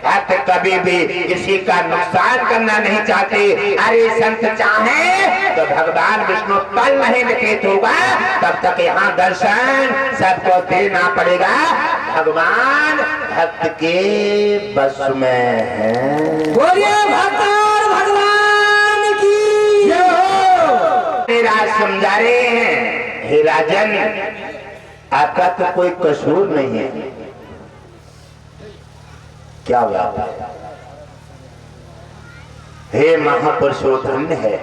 भक्त कभी भी किसी का नुकसान करना नहीं चाहते। अरे संत चाहे तो भगवान विष्णु पल नहीं व्यतीत होगा तब तक यहाँ दर्शन सबको देना पड़ेगा। भगवान भक्त के बस में है। बोलिए भक्त और भगवान की जय हो। मेरा समझा रहे हैं, हे राजन आपका तो कोई कसूर नहीं है। क्या बात है, हे महापुरुषो धन्य है।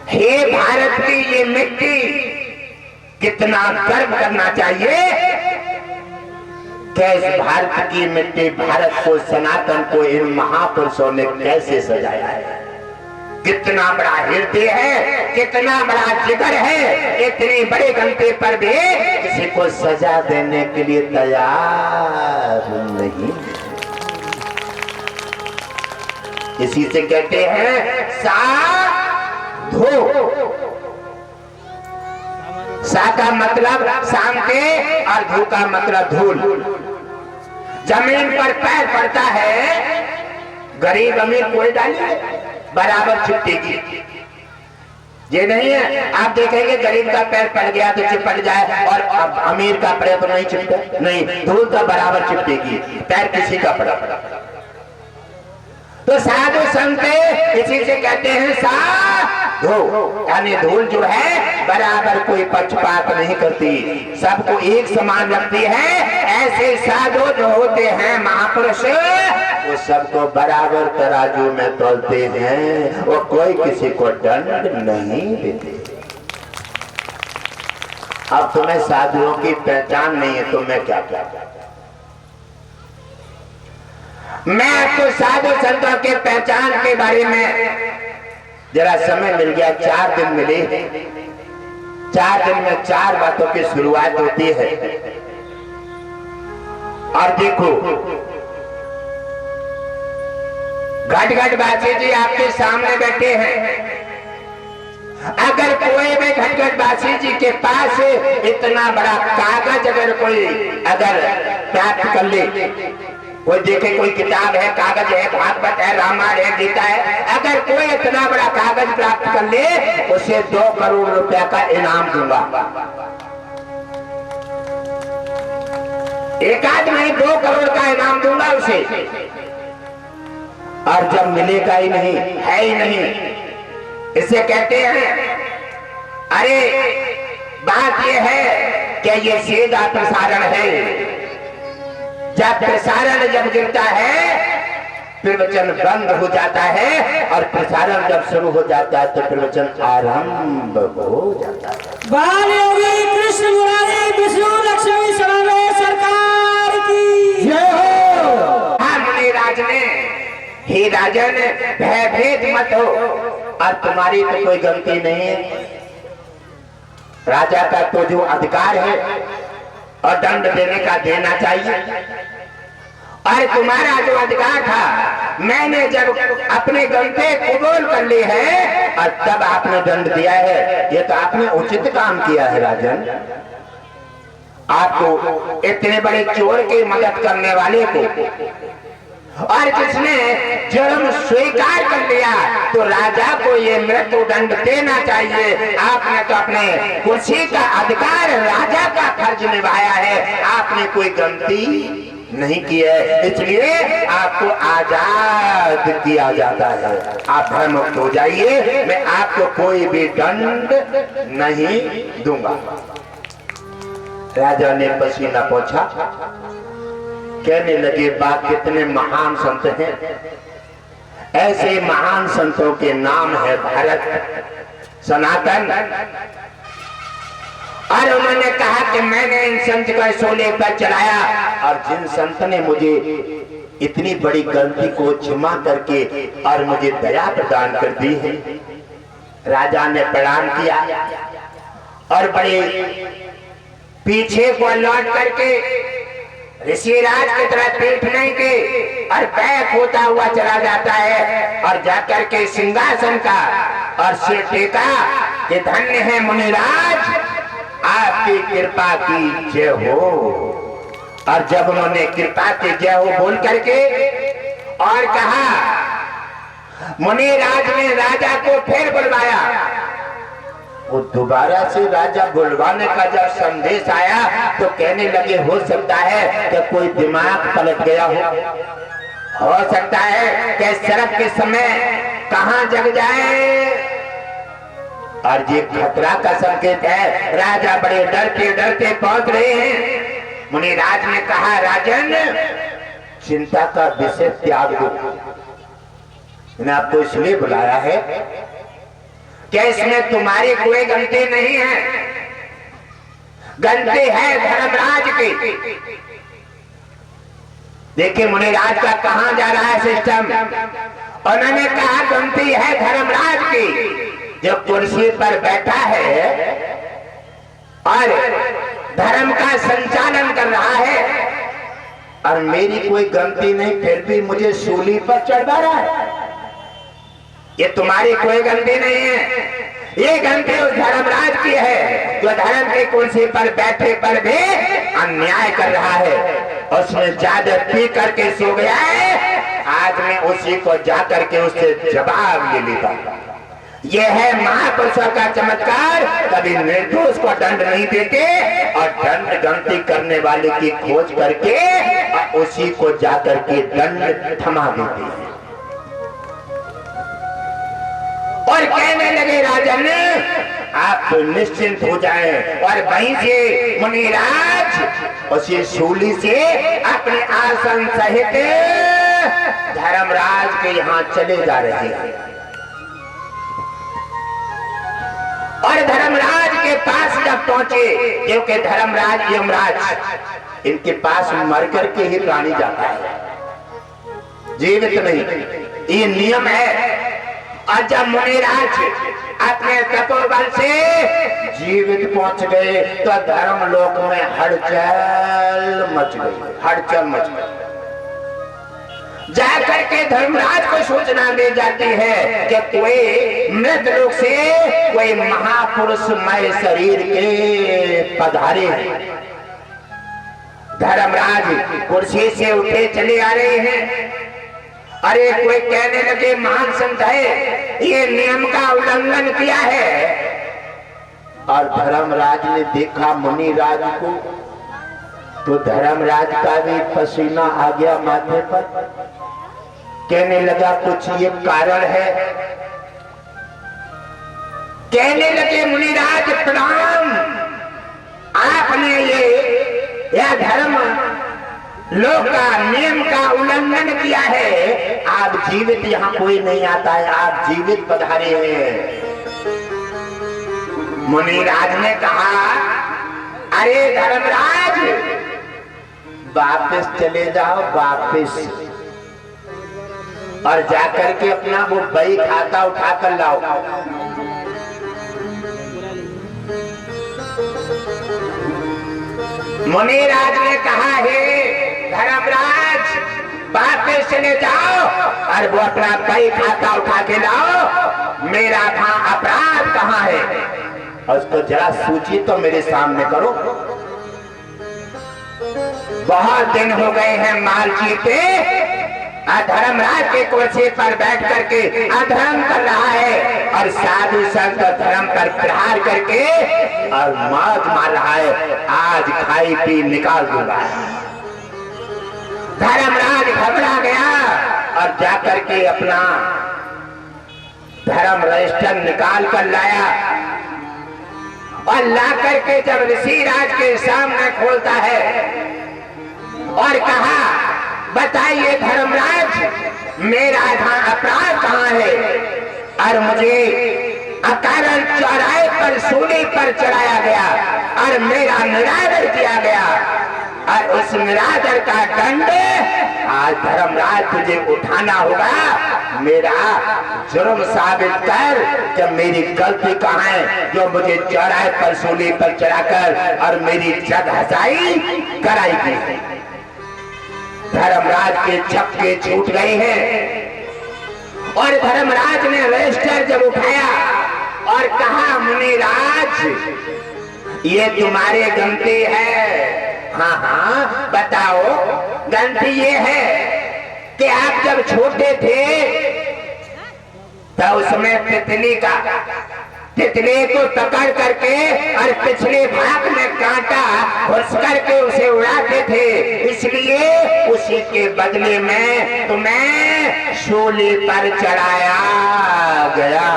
हे भारत की ये मिट्टी, कितना गर्व करना चाहिए कि इस भारत की मिट्टी, भारत को, सनातन को इन महापुरुषों ने कैसे सजाया है। कितना बड़ा हृदय है, कितना बड़ा जिगर है, इतने बड़े घंटे पर भी किसी को सजा देने के लिए तैयार नहीं। इसी से कहते हैं साधो। सा का मतलब शांति और धू का मतलब धूल। जमीन पर पैर पड़ता है, गरीब अमीर कोई डाले बराबर चिपटेगी। ये नहीं है आप देखेंगे गरीब का पैर पड़ गया तो चिपट जाए और अमीर का पैर तो नहीं चिपटे, नहीं, धूल तो बराबर चिपटेगी, पैर किसी का पड़ा। तो साधु संत इसी से कहते हैं साधु, यानी धूल जो है बराबर कोई पक्षपात नहीं करती, सबको एक समान रखती है। ऐसे साधु जो होते हैं महापुरुष, वो सबको बराबर तराजू में तोलते हैं, वो कोई किसी को दंड नहीं देते। अब तुम्हें साधुओं की पहचान नहीं है तो मैं क्या क्या मैं आपको साधु संतों के पहचान के बारे में जरा समय मिल गया, 4 दिन मिले, 4 दिन में 4 बातों की शुरुआत होती है। और देखो घट घट बासी जी आपके सामने बैठे हैं। अगर कोई भी घट घट बासी जी के पास इतना बड़ा कागज अगर कोई अगर प्राप्त कर ले, कोई देखे कोई किताब है, कागज है, भागवत है, रामायण है, गीता है, अगर कोई इतना बड़ा कागज प्राप्त कर ले उसे 2 करोड़ रुपया का इनाम दूंगा। एक आदमी नहीं, 2 करोड़ का इनाम दूंगा उसे। और जब मिलेगा ही नहीं, है ही नहीं, इसे कहते हैं अरे बात यह है कि ये सीधा प्रसारण है। जब प्रसारण जब गिरता है प्रवचन बंद हो जाता है, और प्रसारण जब शुरू हो जाता है तो प्रवचन आरंभ हो जाता है। बाल योगी कृष्ण मुरारी विष्णु लक्ष्मी सर्वे सरकार की जय हो। हाँ मुनिराज ने, हे राजन भयभीत मत हो, और तुम्हारी तो कोई गलती नहीं है। राजा का तो जो अधिकार है और दंड देने का देना चाहिए, और तुम्हारा जो अधिकार था मैंने जब अपने गलती कबूल कर ली है और तब आपने दंड दिया है, ये तो आपने उचित काम किया है राजन। आपको इतने बड़े चोर की मदद करने वाले को, और जिसने जुर्म स्वीकार कर लिया तो राजा को ये मृत्यु दंड देना चाहिए। आपने तो अपने कुर्सी का अधिकार, राजा का फर्ज निभाया है, आपने कोई गलती नहीं की है, इसलिए आपको आजाद किया जाता है। आप भयमुक्त हो जाइए, मैं आपको कोई भी दंड नहीं दूंगा। राजा ने पसीना पोंछा, कहने लगे बात कितने महान संत हैं। ऐसे महान संतों के नाम है भारत सनातन। और उन्होंने कहा कि मैंने इन संत को सोले पर चलाया, और जिन संत ने मुझे इतनी बड़ी गलती को क्षमा करके और मुझे दया प्रदान कर दी है। राजा ने प्रणाम किया और बड़े पीछे को लौट करके ऋषिराज की तरह पीठ नहीं की और बैक होता हुआ चला जाता है, और जाकर के सिंहासन का और सिर टेका कि धन्य है मुनिराज, आपकी कृपा की जय हो। और जब उन्होंने कृपा की जय हो बोल करके और कहा, मुनिराज ने राजा को फिर बुलवाया। वो दोबारा से राजा बुलवाने का जब संदेश आया तो कहने लगे हो सकता है कि कोई दिमाग पलट गया हो सकता है कि सड़क के समय कहां जग जाए, और ये खतरा का संकेत है। राजा बड़े डरते डरते पहुंच रहे हैं। मुनिराज ने कहा, राजन चिंता का विषय त्याग दो, मैंने आपको इसलिए बुलाया है कि इसमें तुम्हारी कोई गलती नहीं है, गलती है धर्मराज की। देखिए मुनिराज का कहां जा रहा है सिस्टम। उन्होंने कहा गलती है धर्मराज की, जो कुर्सी पर बैठा है और धर्म का संचालन कर रहा है, और मेरी कोई गलती नहीं फिर भी मुझे सूली पर चढ़ा रहा है। ये तुम्हारी कोई गलती नहीं है, ये गलती उस धर्मराज की है जो धर्म की कुर्सी पर बैठे पर भी अन्याय कर रहा है। उसने ज्यादा पी करके सो गया है, आज मैं उसी को जा करके उससे जवाब ले लेता। यह है महापुरुषों का चमत्कार, कभी निर्दोष को दंड नहीं देते और दंड गलती करने वाले की खोज करके और उसी को जाकर के दंड थमा देते हैं। और कहने लगे राजन, आप निश्चिंत हो जाएं। और वहीं से मुनिराज उसी शूली से अपने आसन सहित धर्मराज के यहाँ चले जा रहे हैं। और धर्मराज के पास जब पहुंचे, क्योंकि धर्मराज यमराज इनके पास मर करके ही प्राणी जाता है, जीवित नहीं, ये नियम है। और जब मुनिराज अपने तपोबल से जीवित पहुंच गए तो धर्मलोक में हलचल मच गई, हलचल मच गई। जाकर के धर्मराज को सूचना दे जाती है कि कोई मृत लोक से कोई महापुरुषमय शरीर के पधारे हैं। धर्मराज कुर्सी से उठे चले आ रहे हैं। अरे कोई कहने लगे, महान संत है, ये नियम का उल्लंघन किया है। और धर्मराज ने देखा मुनिराज को तो धर्मराज का भी पसीना आ गया माथे पर। कहने लगा कुछ ये कारण है। कहने लगे मुनिराज प्रणाम, आपने ये यह धर्म लोक का नियम का उल्लंघन किया है। आप जीवित यहाँ कोई नहीं आता है, आप जीवित पधारे हैं। मुनिराज ने कहा, अरे धर्मराज वापस चले जाओ, वापस, और जाकर के अपना वो बही खाता उठा कर लाओ। मुनिराज ने कहा, हे धर्मराज वापस चले जाओ और वो अपना बही खाता उठा के लाओ, मेरा वहां अपराध कहाँ है, उसको जरा सूची तो मेरे सामने करो। बहुत दिन हो गए हैं माल जीते, धर्मराज के कुर्सी पर बैठ करके अधर्म कर रहा है और साधु संत धर्म पर प्रहार करके और मौज मार रहा है। आज खाई पी निकाल दूंगा। धर्मराज घबरा गया और जाकर के अपना धर्म रजिस्टर निकाल कर लाया और ला करके जब ऋषिराज के सामने खोलता है और कहा, बताइए धर्मराज मेरा अपराध कहाँ है, और मुझे अकारण चौराहे पर सूली पर चढ़ाया गया और मेरा निरादर किया गया, और उस निरादर का दंड आज धर्मराज तुझे उठाना होगा। मेरा जुर्म साबित कर कि मेरी गलती कहाँ है जो मुझे चौराहे पर सूली पर चढ़ाकर और मेरी जद हसाई कराई गई। धर्मराज के छक्के छूट गए हैं और धर्मराज ने रजिस्टर जब उठाया और कहा, मुनिराज ये तुम्हारी गलती है, हाँ हाँ बताओ। गलती ये है कि आप जब छोटे थे तो उसमें तितली को पकड़ करके और पिछले भाग में कांटा घुस करके उसे उड़ाते थे, इसलिए उसी के बदले में तुम्हें सूली पर चढ़ाया गया।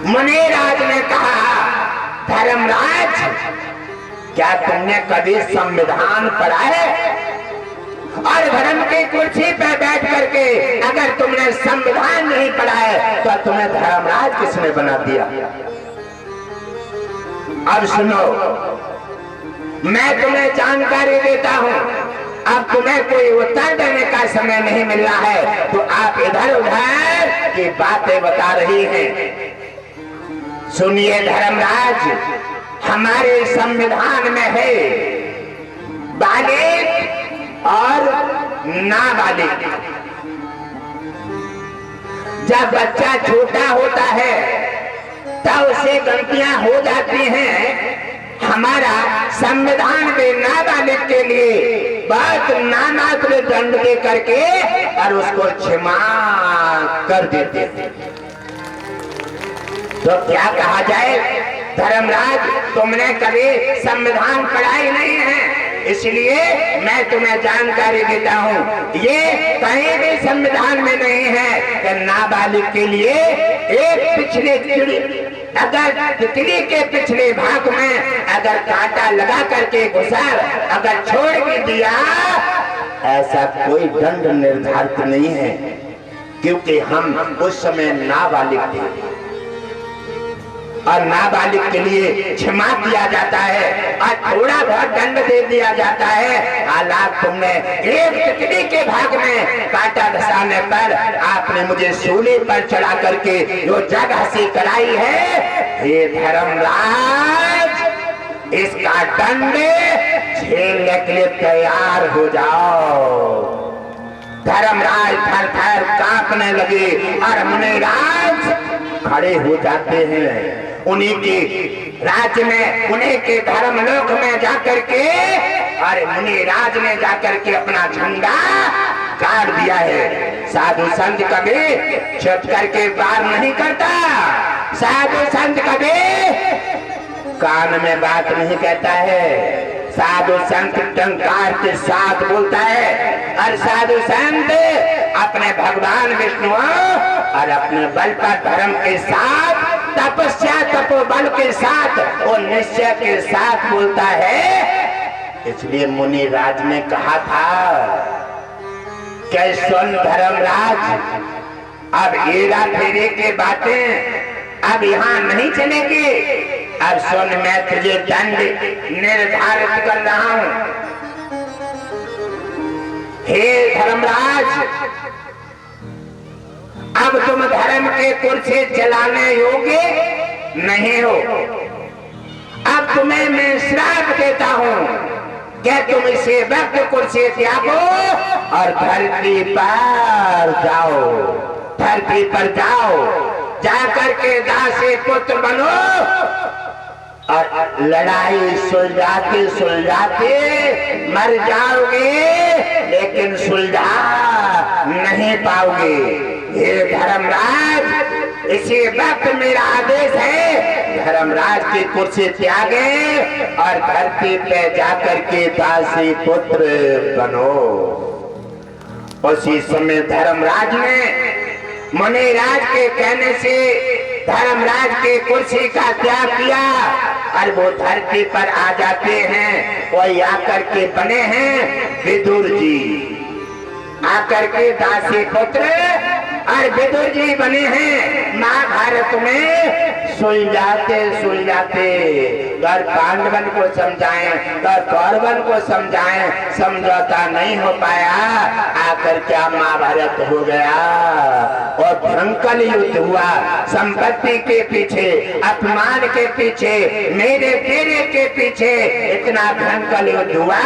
मुनिराज ने कहा, धर्मराज क्या तुमने कभी संविधान पढ़ा है? और धर्म की कुर्सी पर बैठ करके अगर तुमने संविधान नहीं पढ़ा है तो तुम्हें धर्मराज किसने बना दिया? अब सुनो, मैं तुम्हें जानकारी देता हूं। अब तुम्हें कोई उत्तर देने का समय नहीं मिल रहा है तो आप इधर उधर की बातें बता रही हैं। सुनिए धर्मराज, हमारे संविधान में है बालिग और नाबालिग। जब बच्चा छोटा होता है तब उसे गलतियां हो जाती हैं। हमारा संविधान में नाबालिग के लिए बहुत नामात्र दंड दे करके और उसको क्षमा कर देते थे। तो क्या कहा जाए? धर्मराज, तुमने कभी संविधान पढ़ाई नहीं है, इसलिए मैं तुम्हें जानकारी देता हूँ। ये कहीं भी संविधान में नहीं है कि नाबालिग के लिए एक पिछले तितली के पिछले भाग में अगर कांटा लगा करके घुसा अगर छोड़ भी दिया, ऐसा कोई दंड निर्धारित नहीं है, क्योंकि हम उस समय नाबालिग थे और नाबालिग के लिए क्षमा किया जाता है और थोड़ा बहुत दंड दे दिया जाता है। हालांकि तुमने एक तितली के भाग में कांटा धसाने पर आपने मुझे सूली पर चढ़ा करके जो जग हंसी कराई है, हे धर्मराज, इसका दंड झेलने के लिए तैयार हो जाओ। धर्मराज थर थर कांपने लगे और मुनिराज खड़े हो जाते हैं। उन्हीं के राज्य में, उन्हीं के धर्मलोक में जाकर के और मुनिराज ने जाकर के अपना झंडा गाड़ दिया है। साधु संत कभी चुप करके बात नहीं करता, साधु संत कभी कान में बात नहीं कहता है, साधु संत टंकार के साथ बोलता है और साधु संत अपने भगवान विष्णु और अपने बल पर धर्म के साथ, तपस्या तपोबल के साथ और निश्चय के साथ बोलता है। इसलिए मुनिराज ने कहा था कि सुन धर्मराज, अब हेरा फेरी की बातें अब यहाँ नहीं चलेगी। अब सुन, मैं तुझे दंड निर्धारित कर रहा हूँ। हे धर्मराज, अब तुम धर्म के कुर्सी चलाने योग्य नहीं हो। अब तुम्हें मैं श्राप देता हूँ कि तुम इसे वक्त कुर्सी त्यागो और धरती पर जाओ, धरती पर जाओ, जाकर के दासी पुत्र बनो और लड़ाई सुलझाते सुलझाते मर जाओगे, लेकिन सुलझा नहीं पाओगे। हे धर्मराज, इसी वक्त मेरा आदेश है, धर्मराज की कुर्सी त्यागे और धरती पे जाकर के दासी पुत्र बनो। उसी समय धर्मराज ने मुनिराज के कहने से धर्मराज की कुर्सी का त्याग किया और वो धरती पर आ जाते हैं। वही आकर के बने हैं विदुर जी, आकर के दासी पुत्र और विदुर जी बने हैं। महाभारत में सुलझाते सुलझाते अगर पांडवन को समझाएं, अगर कौरवन को समझाएं, समझौता नहीं हो पाया, आकर क्या महाभारत हो गया और भयंकर युद्ध हुआ। संपत्ति के पीछे, अपमान के पीछे, मेरे तेरे के पीछे इतना भयंकर युद्ध हुआ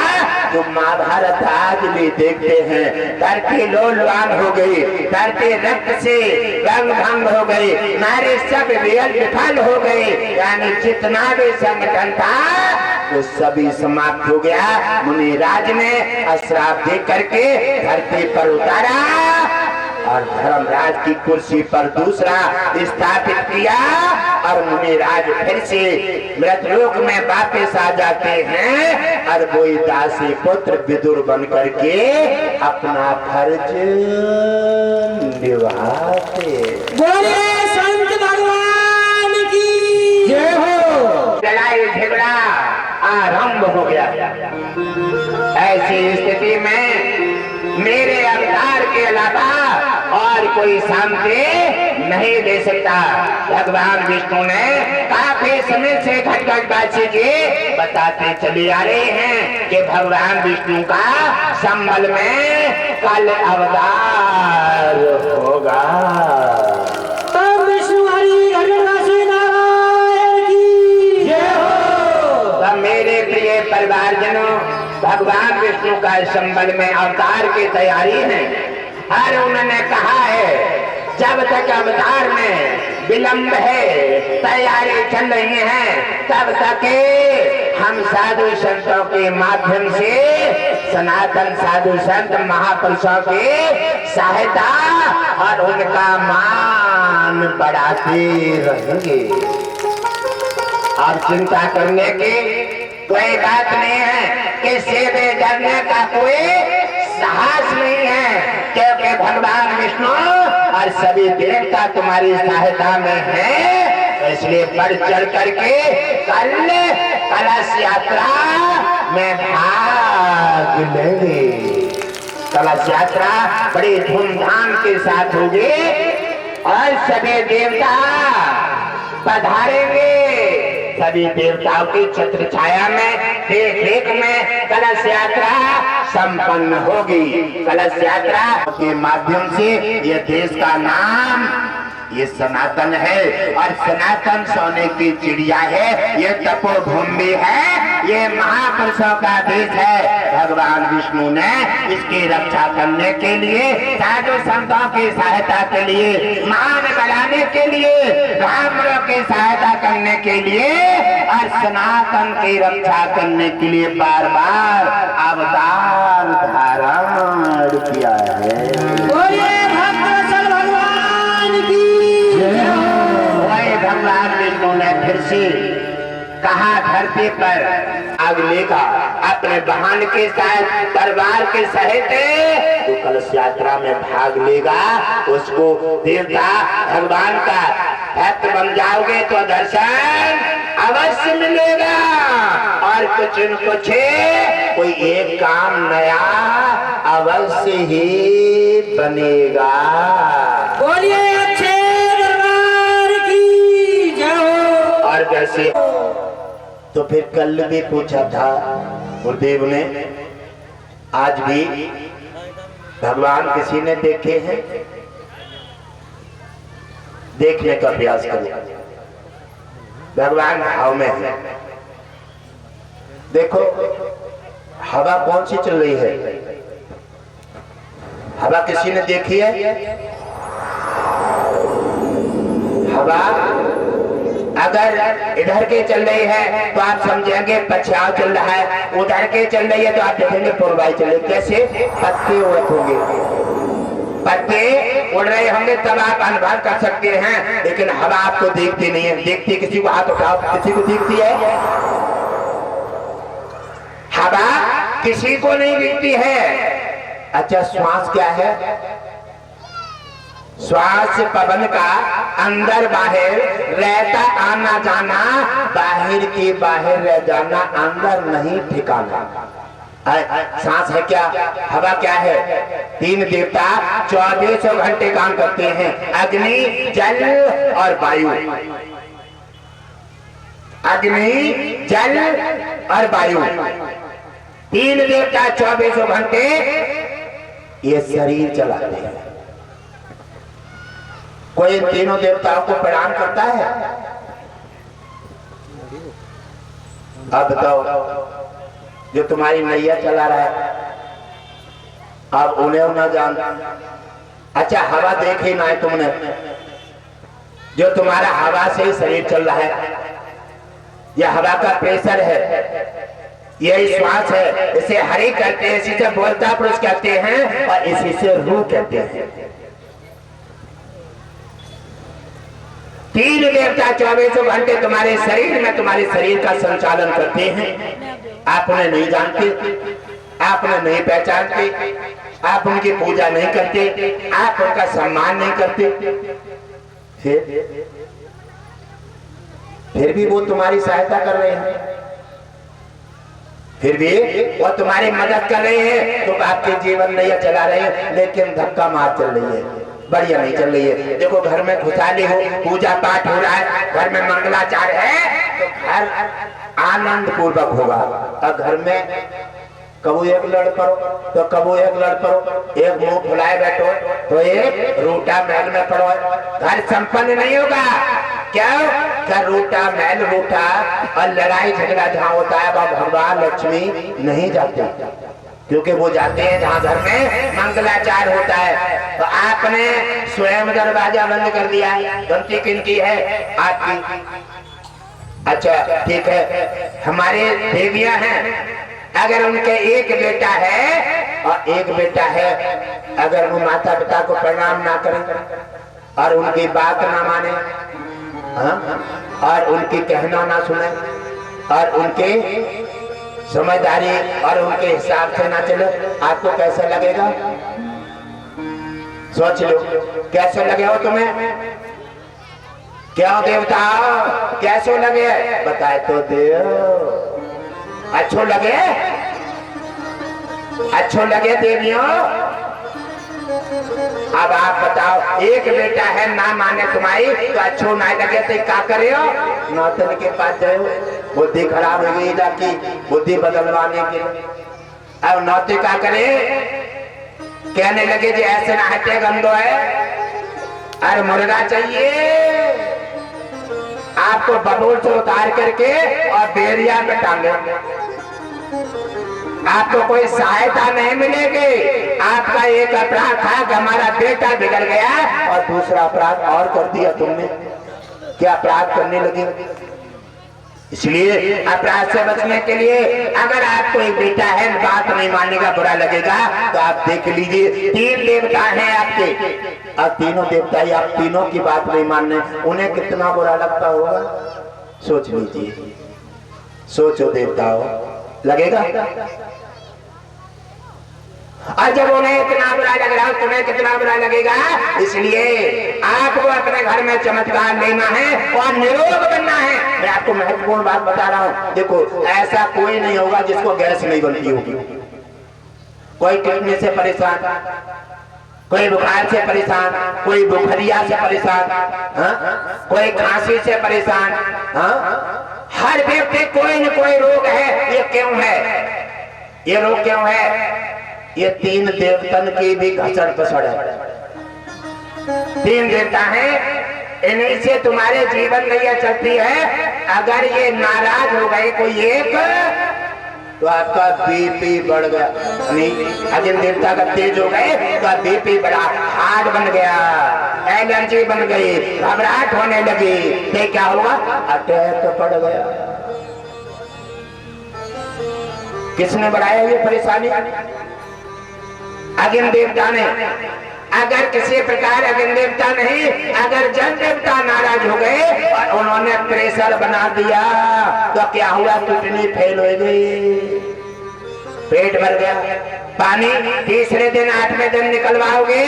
जो महाभारत आज भी देखते हैं। धरती लोलवान हो गई, धरती रक्त से रंग भंग हो गई, नारे सब विफल हो गए, यानी जितना भी संगठन था वो सभी समाप्त हो गया। मुनिराज ने अश्राप दे करके धरती पर उतारा और धर्मराज की कुर्सी पर दूसरा स्थापित किया और मुनिराज फिर से मृतलोक में वापस आ जाते हैं और वो दासी पुत्र विदुर बन करके अपना फर्ज निभाते। बोले संत भगवान की जय हो। लड़ाई झगड़ा आरंभ हो गया। ऐसी स्थिति में मेरे अवतार के अलावा और कोई शांति नहीं दे सकता। भगवान विष्णु ने काफी समय से घटघटवासी जी बताते चले आ रहे हैं कि भगवान विष्णु का संबल में कल अवतार होगा। विष्णु हरि घटघटवासी नारायण की जय हो। तब मेरे प्रिय परिवारजनों, भगवान विष्णु का संबल में अवतार की तैयारी है और उन्होंने कहा है जब तक अवतार में विलंब है, तैयारी चल रही है, तब तक हम साधु संतों के माध्यम से सनातन साधु संत महापुरुषों की सहायता और उनका मान बढ़ाते रहेंगे। और चिंता करने की कोई बात नहीं है, किसी भी डरने का कोई साहस नहीं है, क्योंकि भगवान विष्णु और सभी देवता तुम्हारी सहायता में है। इसलिए बढ़ चढ़ करके कल कलश यात्रा में भाग लेंगे। कलश यात्रा बड़ी धूमधाम के साथ होगी और सभी देवता पधारेंगे। सभी देवताओं की छत्र छाया में देख रेख में कलश यात्रा संपन्न होगी। कलश यात्रा के माध्यम से ये देश का नाम ये सनातन है और सनातन सोने की चिड़िया है, ये तपोभूमि है, ये महापुरुषों का देश है। भगवान विष्णु ने इसकी रक्षा करने के लिए, साधु संतों की सहायता के लिए, मान बढ़ाने के लिए, ब्राह्मणों की सहायता करने के लिए और सनातन की रक्षा करने के लिए बार बार अवतार धारण किया है। भगवान विष्णु ने फिर से कहा धरती पर आग लेगा अपने बहन के साथ परिवार के सहित तो कलश यात्रा में भाग लेगा। उसको देवता भगवान का भक्त बन जाओगे तो दर्शन अवश्य मिलेगा और कुछ न कुछ कोई एक काम नया अवश्य ही बनेगा। बोलिए अच्छे दरबार की जय हो। और जैसे तो फिर कल भी पूछा था गुरुदेव ने, आज भी भगवान किसी ने देखे हैं? देखने का प्रयास करो। भगवान भाव में है। देखो हवा कौन सी चल रही है? हवा किसी ने देखी है? हवा अगर इधर के चल रही है तो आप समझेंगे पछाव चल रहा है, उधर के चल रही है तो आप देखेंगे पूर्वाई चल रही। कैसे? पत्ते उड़ते होंगे, पत्ते उड़ रहे होंगे तब आप अनुभव कर सकते हैं, लेकिन हवा आपको देखती नहीं है। देखती किसी को हाथ उठाओ, किसी को दिखती है? हवा किसी को नहीं दिखती है। अच्छा श्वास क्या है? श्वास पवन का अंदर बाहर रहता आना जाना, बाहर के बाहर रह जाना, अंदर नहीं ठिकाना। सांस है क्या? हवा क्या है? तीन देवता 2400 घंटे काम करते हैं, अग्नि, जल और वायु। अग्नि, जल और वायु, तीन देवता 24 घंटे ये शरीर चलाते हैं। कोई इन तीनों देवताओं को प्रणाम करता है? अब बताओ, जो तुम्हारी नैया चला रहा है, अब उन्हें ना जान। अच्छा, हवा देखी ना है तुमने? जो तुम्हारा हवा से ही शरीर चल रहा है, यह हवा का प्रेशर है, यही श्वास है, इसे हरि कहते हैं, इसी से बोलता पुरुष कहते हैं और इसी से रूह कहते हैं। तीन देवता 24 घंटे तुम्हारे शरीर में, तुम्हारे शरीर का संचालन करते हैं। आप उन्हें नहीं जानते, आप उन्हें नहीं पहचानते, आप उनकी पूजा नहीं करते, आप उनका सम्मान नहीं करते, फिर भी वो तुम्हारी सहायता कर रहे हैं, फिर भी वो तुम्हारी मदद कर रहे हैं, तो आपके जीवन नहीं चला रहे हैं, लेकिन धक्का मार चल रही है, बढ़िया नहीं चल रही है। देखो, घर में खुशहाली हो, पूजा पाठ हो रहा है, घर में मंगलाचार है, तो घर आनंद पूर्वक होगा। और घर में कबू एक लड़ पड़ो तो कबू एक लड़ पड़ो, एक मुंह फुलाए बैठो तो एक रूठा महल में पड़ो, घर संपन्न नहीं होगा। क्यों? क्या रूठा महल रूठा और लड़ाई झगड़ा जहाँ होता है वहाँ भगवान लक्ष्मी नहीं जाते, क्योंकि वो जाते हैं जहाँ घर में मंगलाचार होता है। तो आपने स्वयं दरवाजा बंद कर दिया है, गलती किनकी है? आपकी। अच्छा ठीक है, हमारे देवियां हैं, अगर उनके एक बेटा है और एक बेटा है, अगर वो माता पिता को प्रणाम ना करें और उनकी बात ना माने, और उनकी कहना ना सुने और उनके समझदारी और उनके हिसाब से ना चले, आपको कैसा लगेगा? सोच लो, कैसे लगे हो तुम्हें? क्या देवता कैसे लगे? बताए तो देव। अच्छो लगे? अच्छो लगे देवियों? अब आप बताओ, एक बेटा है ना माने तुम्हारी तो अच्छो ना लगे तो क्या करे हो? नौतन के पास जाओ, बुद्धि खराब हो गई जाकी, बुद्धि बदलवाने के लिए। अब नौते क्या करे? कहने लगे जी ऐसे ना हटे, गंदो है, अरे मुर्गा चाहिए, आपको बबूल से उतार करके और बेरिया में टांगे, आपको कोई सहायता नहीं मिलेगी। आपका एक अपराध था कि हमारा बेटा बिगड़ गया और दूसरा अपराध और कर दिया तुमने। क्या अपराध करने लगे? इसलिए अपराध से बचने के लिए अगर आपको एक बेटा है, बात नहीं मानने का बुरा लगेगा, तो आप देख लीजिए, तीन देवता हैं आपके, और तीनों देवता ही आप तीनों की बात नहीं मानने, उन्हें कितना बुरा लगता होगा? सोच लीजिए, सोचो देवताओं, लगेगा? और जब उन्हें इतना बुरा लग रहा है, तुम्हें कितना बुरा लगेगा। इसलिए आपको अपने घर में चमत्कार लेना है और निरोग बनना है। मैं आपको महत्वपूर्ण बात बता रहा हूँ, देखो ऐसा कोई नहीं होगा जिसको गैस नहीं बनती होगी। कोई किडनी से परेशान, कोई बुखार से परेशान, कोई बुखारिया से परेशान, कोई खांसी से परेशान, हर व्यक्ति कोई न कोई रोग है। ये क्यों है? ये रोग क्यों है? ये तीन देवतन की भी घसड़ पसड़ है। तीन देवता हैं, इन्हीं से तुम्हारे जीवन में यह चलती है। अगर ये नाराज हो गए कोई एक, तो आपका बीपी बढ़ गया, अग्नि देवता का तेज हो गए तो बीपी बढ़ा, हार्ट बन गया, एलर्जी बन गई, घबराहट होने लगी, तो क्या हुआ? अटैक पड़ गया। किसने बढ़ाया ये परेशानी? अग्नि देवता ने। अगर किसी प्रकार अग्नि देवता नहीं, अगर जल देवता नाराज हो गए और उन्होंने प्रेशर बना दिया, तो क्या हुआ? किडनी फेल हो गई, पेट भर गया, पानी तीसरे दिन 8वें दिन निकलवाओगे,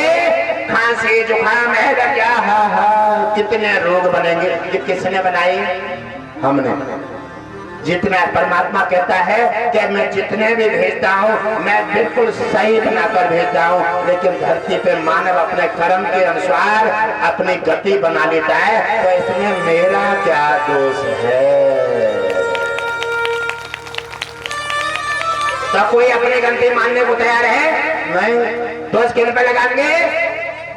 खांसी जुकाम है क्या? कितने रोग बनेंगे। ये किसने बनाए? हमने। जितना परमात्मा कहता है कि मैं जितने भी भेजता हूँ मैं बिल्कुल सही बनाकर भेजता हूँ, लेकिन धरती पे मानव अपने कर्म के अनुसार अपनी गति बना लेता है, तो इसमें मेरा क्या दोष है? तो कोई अपनी गलती मानने को तैयार है? नहीं। तो किन पे लगाएंगे?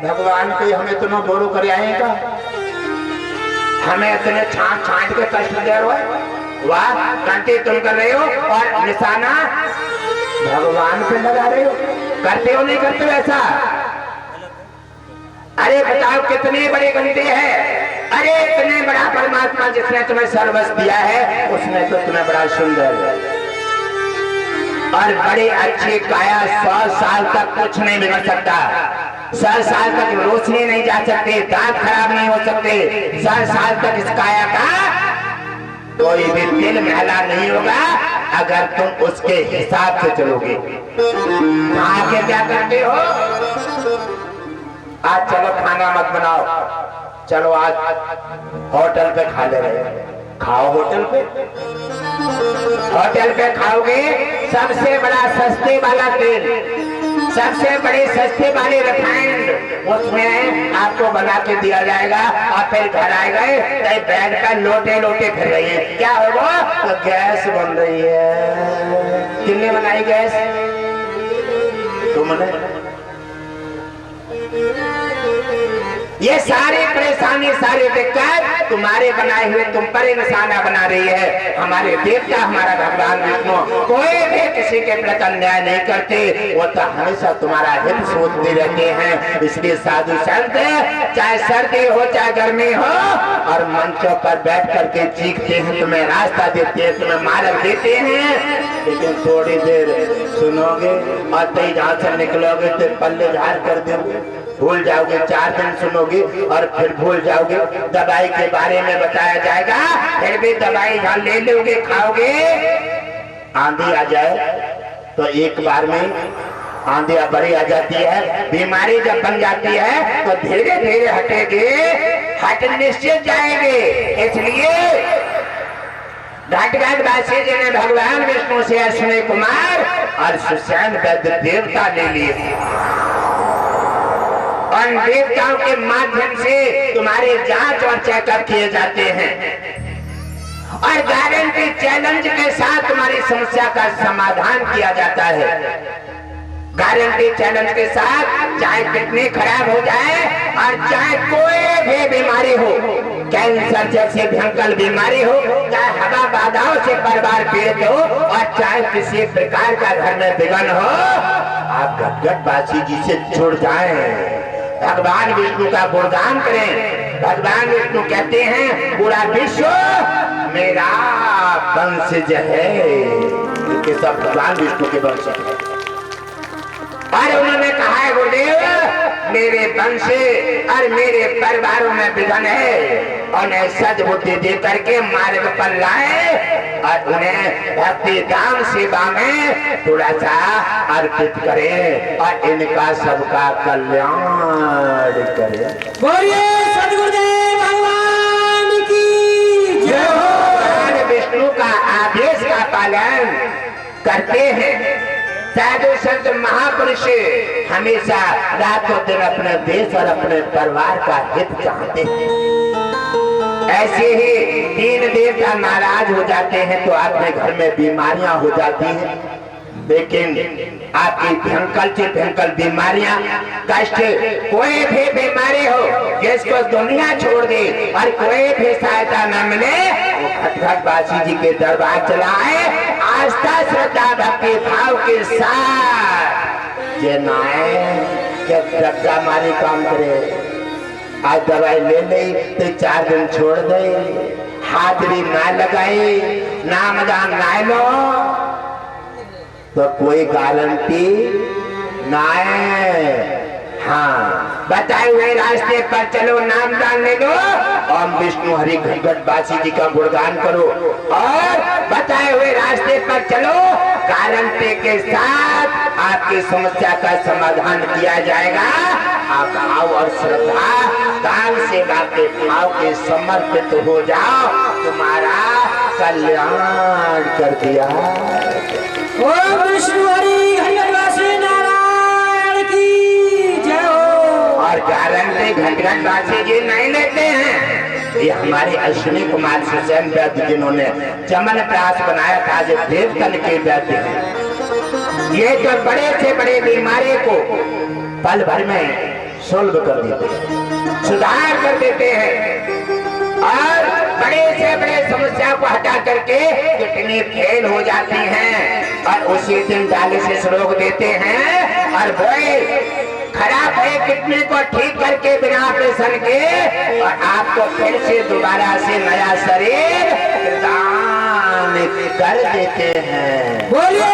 भगवान को हमें इतना बोरो कर आएगा, हमें इतने छांट छांट के कष्ट दे रहे हो। वाह, गलती तुम कर रहे हो और निशाना भगवान पे लगा रहे हो। करते हो नहीं करते हो ऐसा? अरे बताओ कितनी बड़ी गलती है। अरे इतने बड़ा परमात्मा जिसने तुम्हें सर्वस्व दिया है, उसने तो तुम्हें बड़ा सुंदर और बड़ी अच्छी काया 100 साल तक कुछ नहीं बिगड़ सकता। 100 साल तक रोशनी नहीं जा सकती, दांत खराब नहीं हो सकते। 100 साल तक इस काया का कोई भी दिल मैला नहीं होगा अगर तुम उसके हिसाब से चलोगे। आगे क्या करते हो? आज चलो खाना मत बनाओ, चलो आज होटल पे खा ले रहे। खाओ होटल पे। होटल पे खाओगे सबसे बड़ा सस्ते वाला तेल, सबसे बड़े सस्ते वाले रिफाइंड, उसमें आपको बना के दिया जाएगा और फिर घर आए गए तो बेड पर लोटे लोटे फिर रही है। क्या होगा? तो गैस बन रही है। किसने बनाई गैस? तुमने। ये सारी परेशानी, सारी दिक्कत तुम्हारे बनाए हुए तुम पर ही निशाना बना रही है। हमारे देवता, हमारा भगवान विष्णु कोई भी किसी के प्रति अन्याय नहीं करते, वो तो हमेशा तुम्हारा हित सोचते रहते हैं। इसलिए साधु संत चाहे सर्दी हो चाहे गर्मी हो और मंचों पर बैठ करके चीखते हैं, तुम्हें रास्ता देते हैं, तुम्हें मार्ग देते हैं। लेकिन थोड़ी देर सुनोगे और तय जहां से निकलोगे तो पल्ले झाड़ कर दोगे, भूल जाओगे। 4 दिन सुनोगे और फिर भूल जाओगे। दवाई के बारे में बताया जाएगा, फिर भी दवाई ले लोगे, खाओगे। आंधी आ जाए तो एक बार में आंधी बड़ी आ जाती है। बीमारी जब बन जाती है तो धीरे धीरे हटेगी, हट निश्चित जाएंगे। इसलिए घाटघाटवासी जी ने भगवान विष्णु से अश्विनी कुमार और सुसैन वैद्य देवता ले लिए। और देवताओं के माध्यम से तुम्हारे जांच और चेकअप किए जाते हैं और गारंटी चैलेंज के साथ तुम्हारी समस्या का समाधान किया जाता है। गारंटी चैलेंज के साथ, चाहे कितनी खराब हो जाए और चाहे कोई भी बीमारी हो, कैंसर जैसी भयंकर बीमारी हो, चाहे हवा बाधाओं से परिवार पीड़ित हो और चाहे किसी प्रकार का घर में विघ्न हो, आप घटघटवासी जी से जुड़ जाएं, भगवान विष्णु का गुणगान करें। भगवान विष्णु कहते हैं पूरा विश्व मेरा वंशज है, क्योंकि सब भगवान विष्णु के वंश है। और उन्होंने कहा है गुरुदेव मेरे वंश और मेरे परिवारों में विघ्न है, उन्हें सद बुद्धि दे करके मार्ग पर लाए और उन्हें भक्ति दान सेवा में थोड़ा सा अर्पित करें और इनका सबका कल्याण करें। बोलिए सद्गुरुदेव भगवान की जय हो। भगवान विष्णु का आदेश का पालन करते हैं। साधु संत महापुरुष हमेशा रातों दिन अपने देश और अपने परिवार का हित चाहते हैं। ऐसे ही तीन देवता नाराज हो जाते हैं तो आपके घर में बीमारियां हो जाती हैं। लेकिन आपकी भयंकर से भयंकर बीमारियां, कष्ट, कोई भी बीमारी हो जिसको दुनिया छोड़ दे और कोई भी सहायता न मिले, वो घटघटवासी जी के दरबार चलाए आस्था श्रद्धा भक्ति भाव के साथ। ये नाए डब्बा मारी काम करे, आज दवाई ले ली तो 4 दिन छोड़ दे, हाजिरी ना लगाई, नाम दान ना लो तो कोई गारंटी ना है। हाँ, बताए हुए रास्ते पर चलो, नाम दान ले लो, ओम विष्णु हरि घटघटवासी जी का गुणगान करो और बताए हुए रास्ते पर चलो, गारंटी के साथ आपकी समस्या का समाधान किया जाएगा। आप भाव और श्रद्धा दान सेवा के भाव के समर्पित हो जाओ, तुम्हारा कल्याण कर दिया। ओम विष्णु हरि घटघटवासी नारायण की जय हो। और गारंटी घटघटवासी जी नहीं लेते हैं, ये हमारे अश्विनी कुमार सुसैन वैद्य जिन्होंने चमन प्रास बनाया था, जो देवतन के वैद्य हैं। ये तो बड़े से बड़े बीमारी को पल भर में सोल्व कर देते हैं, सुधार कर देते हैं और बड़े से बड़े समस्या को हटा करके किडनी फेल हो जाती हैं और उसी दिन डायलिसिस रोक देते हैं और बोए खराब है किडनी को ठीक करके बिना ऑपरेशन के और आपको फिर से दोबारा से नया शरीर प्रदान कर देते हैं। बोलिए